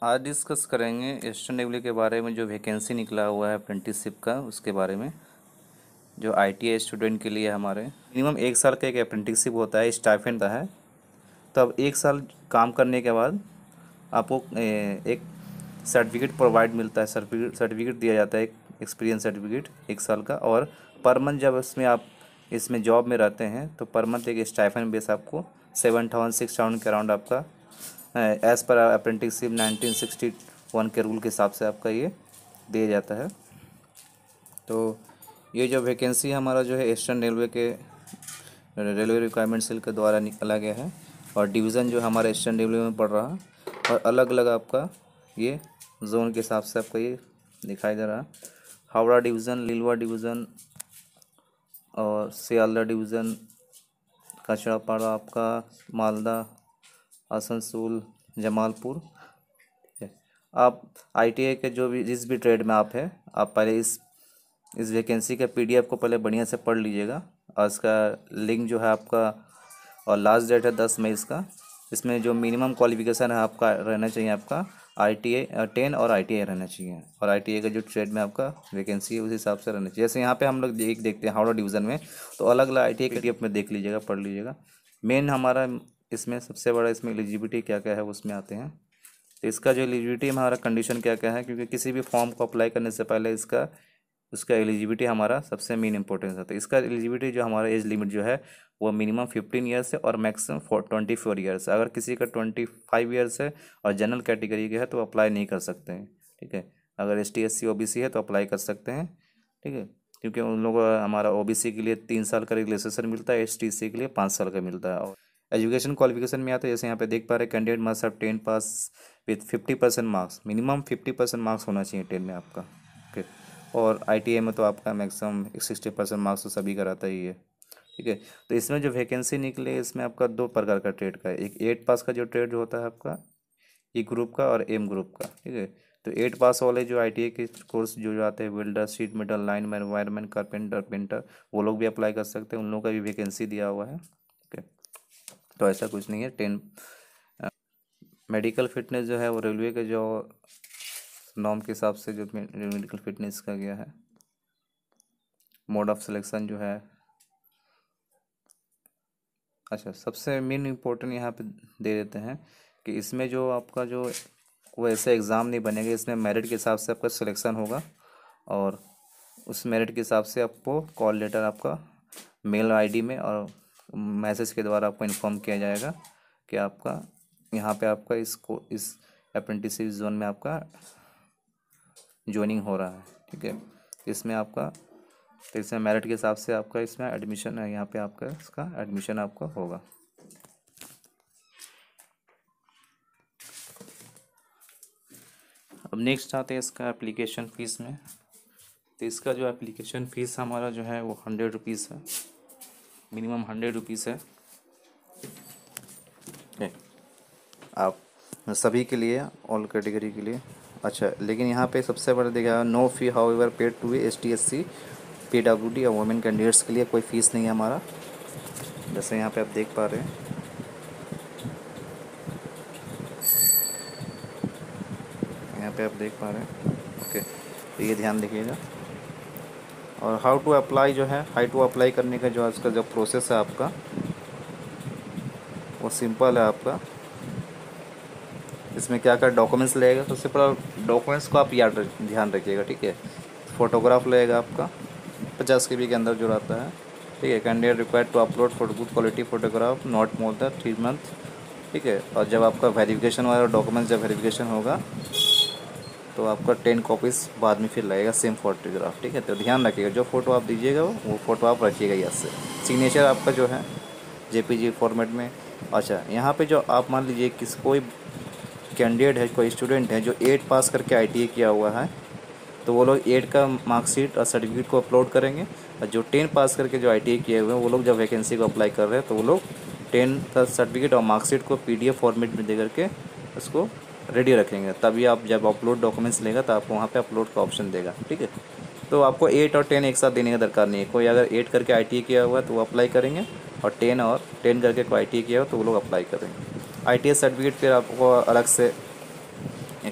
आज डिस्कस करेंगे eastern railway के बारे में, जो वैकेंसी निकला हुआ है अप्रेंटिसशिप का, उसके बारे में। जो आईटीआई स्टूडेंट के लिए हमारे मिनिमम 1 साल का एक अप्रेंटिसशिप होता है, स्टाइपेंड है। तो अब 1 साल काम करने के बाद आपको एक सर्टिफिकेट प्रोवाइड मिलता है, सर्टिफिकेट दिया जाता है, एक एक्सपीरियंस सर्टिफिकेट 1 साल का। और पर मंथ जब इसमें जॉब में रहते हैं तो पर मंथ एक स्टाइपेंड बेस आपको 7,000 6,000 के अराउंड आपका एज़ पर अप्रेंटिसशिप 1961 के रूल के हिसाब से आपका ये दिया जाता है। तो ये जो वैकेंसी हमारा जो है ईस्टर्न रेलवे के रेलवे रिक्वायरमेंट सेल के द्वारा निकाला गया है। और डिवीज़न जो हमारा ईस्टर्न रेलवे में पड़ रहा है, और अलग अलग आपका ये जोन के हिसाब से आपका ये दिखाई दे रहा है। हावड़ा डिवीज़न, लीलवाड़ डिवीज़न और सियालदह डिवीज़न, कचरापाड़ा आपका, मालदा, आसनसोल, जमालपुर। आप आईटीआई के जो भी जिस भी ट्रेड में आप हैं, आप पहले इस वैकेंसी का पीडीएफ को पहले बढ़िया से पढ़ लीजिएगा। और इसका लिंक जो है आपका, और लास्ट डेट है 10 मई इसका। इसमें जो मिनिमम क्वालिफिकेशन है आपका रहना चाहिए, आपका आईटीआई 10 और आईटीआई रहना चाहिए। और आईटीआई का जो ट्रेड में आपका वैकेंसी है उस हिसाब से रहना चाहिए। जैसे यहाँ पे हम लोग देखते हैं हावड़ा डिवीज़न में, तो अलग अलग आईटीआई के पीडीएफ में देख लीजिएगा, पढ़ लीजिएगा। मेन हमारा इसमें सबसे बड़ा इसमें एलिजिबिलिटी क्या क्या है उसमें आते हैं। तो इसका जो एलिजिबिलिटी हमारा कंडीशन क्या क्या है, क्योंकि किसी भी फॉर्म को अप्लाई करने से पहले उसका एलिजिबिलिटी हमारा सबसे मेन इंपॉर्टेंस होता है। इसका एलिजिबिलिटी जो हमारा एज लिमिट जो है वो मिनिमम 15 ईयर्स है और मैक्सिमम 24 ईयर्स है। अगर किसी का 25 ईयर्स है और जनरल कैटेगरी के है तो अप्लाई नहीं कर सकते हैं, ठीक है। अगर ST SC OBC है तो अप्लाई कर सकते हैं, ठीक है। क्योंकि उन लोगों का हमारा OBC के लिए 3 साल का रिलैक्सेशन मिलता है, ST SC के लिए 5 साल का मिलता है। और एजुकेशन क्वालिफिकेशन में आता है, जैसे यहाँ पे देख पा रहे हैं, candidate must have 10 pass with 50% marks. Minimum 50% marks होना चाहिए 10 में आपका, ओके। और आईटीआई में तो आपका मैक्सिमम 60% मार्क्स तो सभी का रहता ही है, ठीक है। तो इसमें जो वैकेंसी निकले, इसमें आपका 2 प्रकार का ट्रेड का है। एक 8 पास का जो ट्रेड जो होता है आपका ई ग्रुप का, और एम ग्रुप का, ठीक है। तो 8 पास वाले जो आईटीआई के कोर्स जो आते हैं, welder, sheet metal, lineman, wireman, carpenter, painter, वो लोग भी अप्लाई कर सकते हैं। उन लोगों का भी वैकेंसी दिया हुआ है, ठीक है। तो ऐसा कुछ नहीं है। 10 मेडिकल फिटनेस जो है वो रेलवे के जो नॉर्म के हिसाब से जो मेडिकल फिटनेस का गया है। मोड ऑफ सिलेक्शन जो है, अच्छा, सबसे मेन इम्पोर्टेंट यहाँ पे दे देते हैं कि इसमें जो आपका जो कोई ऐसा एग्ज़ाम नहीं बनेगा, इसमें मेरिट के हिसाब से आपका सिलेक्शन होगा। और उस मेरिट के हिसाब से आपको कॉल लेटर आपका मेल आईडी में और मैसेज के द्वारा आपको इन्फॉर्म किया जाएगा कि आपका यहाँ पे आपका इस अप्रेंटिसशिप जोन में आपका ज्वाइनिंग हो रहा है, ठीक है। इसमें आपका, तो इसमें मेरिट के हिसाब से आपका इसमें एडमिशन है, यहाँ पे आपका इसका एडमिशन आपका होगा। अब नेक्स्ट आते हैं इसका एप्लीकेशन फ़ीस में। तो इसका जो एप्लीकेशन फ़ीस हमारा जो है वो 100 रुपीज़ है, मिनिमम 100 रुपीज़ है, आप सभी के लिए, ऑल कैटेगरी के लिए। अच्छा, लेकिन यहाँ पे सबसे बड़ा देखा, no fee however paid to ST SC PWD और वुमेन कैंडिडेट्स के लिए कोई फ़ीस नहीं है हमारा। जैसे यहाँ पे आप देख पा रहे हैं, यहाँ पे आप देख पा रहे हैं, ओके। तो ये ध्यान रखिएगा। और हाउ टू अप्लाई जो है, अप्लाई करने का जो आजकल जो प्रोसेस है आपका, वो सिंपल है आपका। इसमें क्या क्या डॉक्यूमेंट्स लगेगा, सबसे पहले डॉक्यूमेंट्स को आप ध्यान रखिएगा, ठीक है। फ़ोटोग्राफ लगेगा आपका 50 KB के अंदर जो रहता है, ठीक है। Candidate required to upload photo good quality photograph not more than 3 month, ठीक है। और जब आपका वेरिफिकेशन वाला डॉक्यूमेंट्स जब वेरिफिकेशन होगा तो आपका 10 कॉपीज़ बाद में फिर लगेगा, सेम फोटोग्राफ, ठीक है। तो ध्यान रखिएगा, जो फ़ोटो आप दीजिएगा वो फ़ोटो आप रखिएगा यहाँ से। सिग्नेचर आपका जो है JPG फॉर्मेट में। अच्छा, यहाँ पे जो आप मान लीजिए कोई कैंडिडेट है, कोई स्टूडेंट है जो 8 पास करके ITI किया हुआ है, तो वो लोग 8 का मार्कशीट और सर्टिफिकेट को अपलोड करेंगे। और जो 10 पास करके जो ITI किए हुए हैं, वो लोग जब वैकेंसी को अप्लाई कर रहे हैं तो वो लोग 10 का सर्टिफिकेट और मार्कशीट को PDF फॉर्मेट में दे करके उसको रेडी रखेंगे। तभी आप जब अपलोड डॉक्यूमेंट्स लेगा तो आपको वहाँ पे अपलोड का ऑप्शन देगा, ठीक है। तो आपको 8 और 10 एक साथ देने का दरकार नहीं है। कोई अगर 8 करके ITI किया हुआ है तो वो अप्लाई करेंगे, और 10 करके कोई ITI किया हो तो वो लोग अप्लाई करेंगे। ITI सर्टिफिकेट फिर आपको अलग से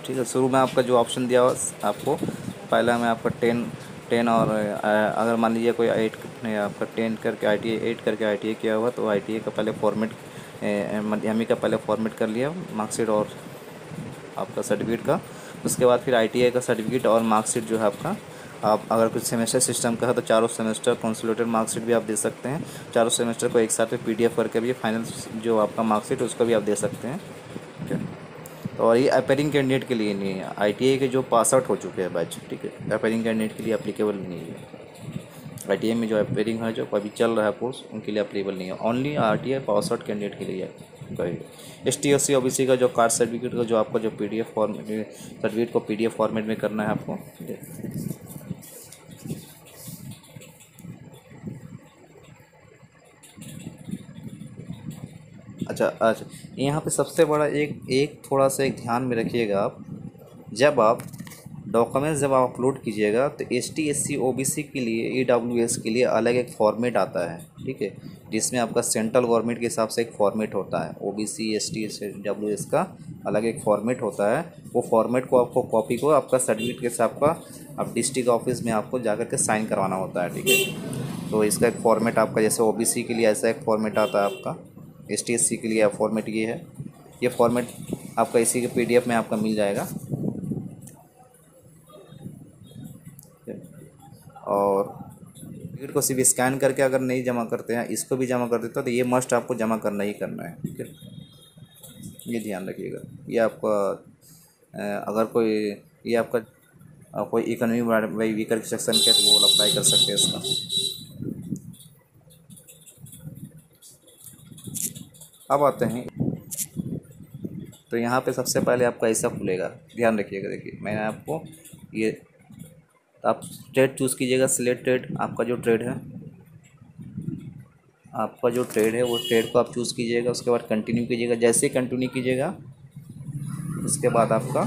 ठीक है। शुरू में आपका जो ऑप्शन दिया हुआ आपको पहला में आपका 10 और अगर मान लीजिए कोई 8 नहीं, आपका 10 करके ITI 8 करके ITI किया हुआ तो ITI का पहले फॉर्मेट माध्यमिक का पहले फॉर्मेट कर लिया मार्कशीट और आपका सर्टिफिकेट का। उसके बाद फिर ITI का सर्टिफिकेट और मार्कशीट जो है आपका, आप अगर कुछ सेमेस्टर सिस्टम का है तो चारों सेमेस्टर कंसोलिडेटेड मार्कशीट भी आप दे सकते हैं। चारों सेमेस्टर को एक साथ PDF करके भी फाइनल जो आपका मार्कशीट उसको भी आप दे सकते हैं, ठीक है। तो और ये अपेयरिंग कैंडिडेट के लिए नहीं है, ITI के जो पास आउट हो चुके हैं बैच, ठीक है, अपेयरिंग कैंडिडेट के लिए अप्लीकेबल नहीं है। ITI में जो अपेयरिंग है जो अभी चल रहा है कोर्स उनके लिए अप्लीकेबल नहीं है, only RTI pass out candidate के लिए है। ST SC OBC का जो कास्ट सर्टिफिकेट का जो आपका जो PDF फॉर्मेट सर्टिफिकेट को PDF फॉर्मेट में करना है आपको, ठीक है। अच्छा, यहाँ पे सबसे बड़ा एक थोड़ा सा एक ध्यान में रखिएगा आप, जब आप डॉक्यूमेंट्स जब आप अपलोड कीजिएगा तो ST SC OBC के लिए EWS के लिए अलग एक फॉर्मेट आता है, ठीक है, जिसमें आपका सेंट्रल गवर्नमेंट के हिसाब से एक फॉर्मेट होता है। OBC ST EWS का अलग एक फॉर्मेट होता है। वो फॉर्मेट को आपको कॉपी को आपका सर्टिफिकेट के साथ का आप डिस्ट्रिक्ट ऑफिस में आपको जाकर के साइन करवाना होता है, ठीक है। तो इसका एक फॉर्मेट आपका जैसे OBC के लिए ऐसा एक फॉर्मेट आता है, आपका ST SC के लिए फॉर्मेट ये है। ये फॉर्मेट आपका इसी के PDF में आपका मिल जाएगा। और टिकट को सिर्फ स्कैन करके अगर नहीं जमा करते हैं, इसको भी जमा कर देता तो ये मस्ट आपको जमा करना ही करना है, ठीक है। ये ध्यान रखिएगा। ये आपका अगर कोई ये आपका कोई इकोनॉमी वीकर सेक्शन के तो वो अप्लाई कर सकते हैं इसका। अब आते हैं तो यहाँ पे सबसे पहले आपका ऐसा खुलेगा, ध्यान रखिएगा। देखिए मैंने आपको ये आप ट्रेड चूज़ कीजिएगा, सिलेक्ट ट्रेड। आपका जो ट्रेड है वो ट्रेड को आप चूज़ कीजिएगा। उसके बाद कंटिन्यू कीजिएगा। जैसे ही कंटिन्यू कीजिएगा उसके बाद आपका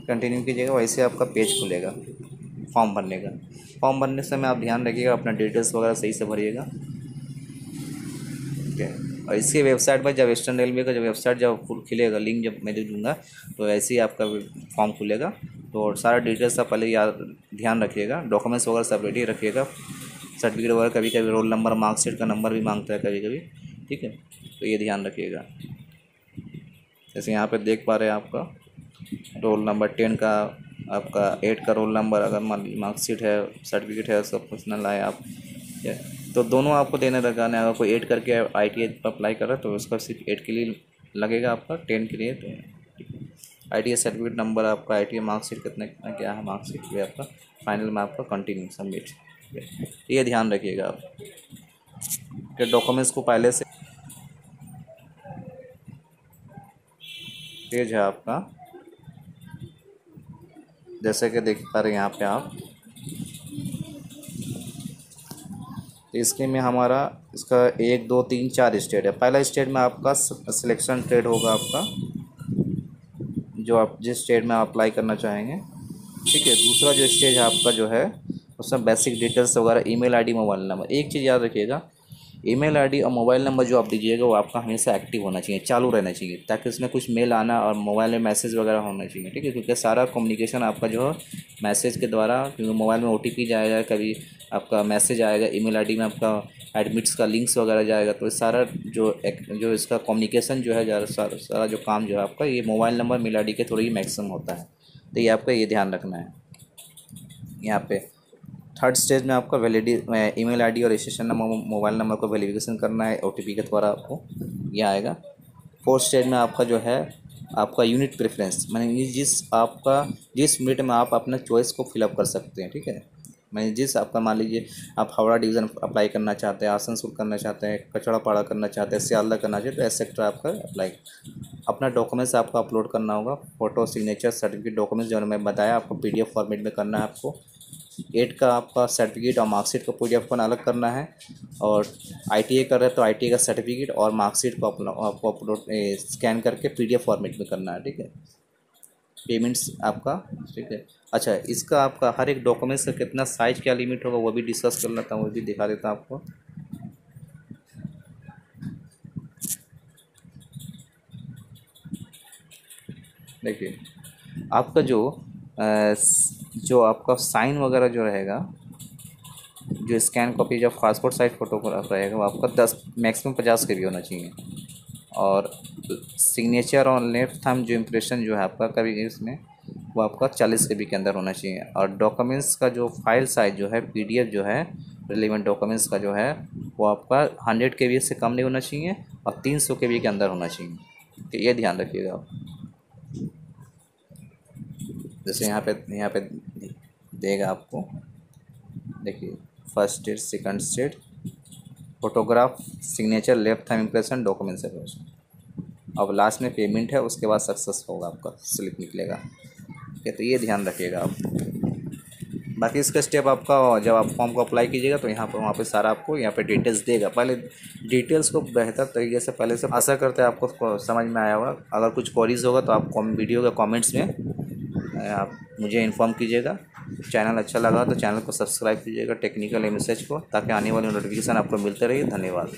कंटिन्यू कीजिएगा, वैसे आपका पेज खुलेगा फॉर्म भरने का। फॉर्म भरने समय आप ध्यान रखिएगा अपना डिटेल्स वगैरह सही से भरिएगा, ठीक है। और इसके वेबसाइट पर जब वेस्टर्न रेलवे का जब वेबसाइट जब खुलेगा, लिंक जब मैं दे दूँगा तो ऐसे ही आपका फॉर्म खुलेगा। तो सारा डिटेल्स आप पहले याद ध्यान रखिएगा, डॉक्यूमेंट्स वगैरह सब रेडी रखिएगा। सर्टिफिकेट वगैरह कभी कभी रोल नंबर मार्कशीट का नंबर भी मांगता है कभी कभी, ठीक है। तो ये ध्यान रखिएगा। जैसे यहाँ पे देख पा रहे हैं आपका रोल नंबर 10 का, आपका 8 का रोल नंबर, अगर मार्कशीट है सर्टिफिकेट है सब पर्सनल आए आप, तो दोनों आपको देने लगाना है। अगर कोई 8 करके ITI पर अप्लाई कर रहा है तो उसका सिर्फ 8 के लिए लगेगा, आपका 10 के लिए तो ITI सर्टिफिकेट नंबर, आपका ITI मार्कशीट कितने क्या है मार्कशीट ये आपका फाइनल में आपका कंटिन्यू सबमिट। ये ध्यान रखिएगा आप कि डॉक्यूमेंट्स को पहले से पेज है आपका, जैसे कि देख पा रहे हैं यहाँ पे आप। इसके में हमारा इसका 1 2 3 4 स्टेट है। पहला स्टेट में आपका सिलेक्शन ट्रेड होगा आपका, जो आप जिस स्टेट में आप अप्लाई करना चाहेंगे, ठीक है। दूसरा जो स्टेज है आपका जो है उसमें बेसिक डिटेल्स वगैरह, ईमेल आईडी, मोबाइल नंबर। एक चीज़ याद रखिएगा, ईमेल आईडी और मोबाइल नंबर जो आप दीजिएगा वो आपका हमेशा एक्टिव होना चाहिए, चालू रहना चाहिए, ताकि उसमें कुछ मेल आना और मोबाइल में मैसेज वगैरह होना चाहिए, ठीक है। क्योंकि सारा कम्युनिकेशन आपका जो है मैसेज के द्वारा, क्योंकि मोबाइल में OTP जाएगा, कभी आपका मैसेज आएगा, ईमेल आईडी में आपका एडमिट्स का लिंक्स वगैरह जाएगा। तो सारा जो इसका कम्युनिकेशन जो है सारा जो काम जो है आपका ये मोबाइल नंबर मेल आईडी के थ्रू ही मैक्सिमम होता है। तो ये आपका ये ध्यान रखना है। यहाँ पे थर्ड स्टेज में आपका ईमेल आईडी और रजिस्ट्रेशन नंबर, मोबाइल नंबर को वेरिफिकेशन करना है OTP के द्वारा, आपको ये आएगा। फोर्थ स्टेज में आपका जो है आपका यूनिट प्रेफरेंस, माने जिस मिनट में आप अपना चॉइस को फिलअप कर सकते हैं, ठीक है। मैंने जिस आपका मान लीजिए आप हावड़ा डिवीज़न अप्लाई करना चाहते हैं, आसनसोल करना चाहते हैं, कचड़ापाड़ा करना चाहते हैं, सियालदा करना चाहते हैं, एक्सेट्रा आपका अप्लाई। अपना डॉक्यूमेंट्स आपको अपलोड करना होगा, फ़ोटो, सिग्नेचर, सर्टिफिकेट, डॉक्यूमेंट्स जो मैं बताया आपको PDF फॉर्मेट में करना है आपको। 8 का आपका सर्टिफिकेट और मार्कशीट को PDF को अलग करना है, और ITI कर रहे हैं तो ITI का सर्टिफिकेट और मार्कशीट को आपको अपलोड स्कैन करके PDF फॉर्मेट में करना है, ठीक है। पेमेंट्स आपका, ठीक है। अच्छा, इसका आपका हर एक डॉक्यूमेंट्स का कितना साइज़ क्या लिमिट होगा वो भी डिस्कस कर लेता हूँ, वो भी दिखा देता हूँ आपको। देखिए आपका जो आपका साइन वगैरह जो रहेगा, जो स्कैन कॉपी जब पासपोर्ट साइज फोटोग्राफ रहेगा वो आपका 10 मैक्सिमम 50 के भी होना चाहिए। और सिग्नेचर और लेफ्ट थंब जो इम्प्रेशन जो है आपका कभी इसमें वो आपका 40 के बी के अंदर होना चाहिए। और डॉक्यूमेंट्स का जो फाइल साइज जो है PDF जो है रिलेवेंट डॉक्यूमेंट्स का जो है वो आपका 100 के बी से कम नहीं होना चाहिए और 300 के बी के अंदर होना चाहिए। तो ये ध्यान रखिएगा आप। जैसे यहाँ पे देगा आपको, देखिए first state, second state, photograph, signature, left thumb impression, document separation. अब लास्ट में पेमेंट है, उसके बाद सक्सेस होगा, आपका स्लिप निकलेगा। ठीक है, तो ये ध्यान रखिएगा आप। बाकी इसका स्टेप आपका जब आप फॉर्म को अप्लाई कीजिएगा तो यहाँ पर वहाँ पे सारा आपको यहाँ पे डिटेल्स देगा। पहले डिटेल्स को बेहतर तरीके से पहले से आशा करते हैं आपको समझ में आया होगा। अगर कुछ क्वेरीज होगा तो आप वीडियो के कमेंट्स में आप मुझे इन्फॉर्म कीजिएगा। चैनल अच्छा लगा तो चैनल को सब्सक्राइब कीजिएगा टेक्निकल MSH को, ताकि आने वाली नोटिफिकेशन आपको मिलते रहे। धन्यवाद।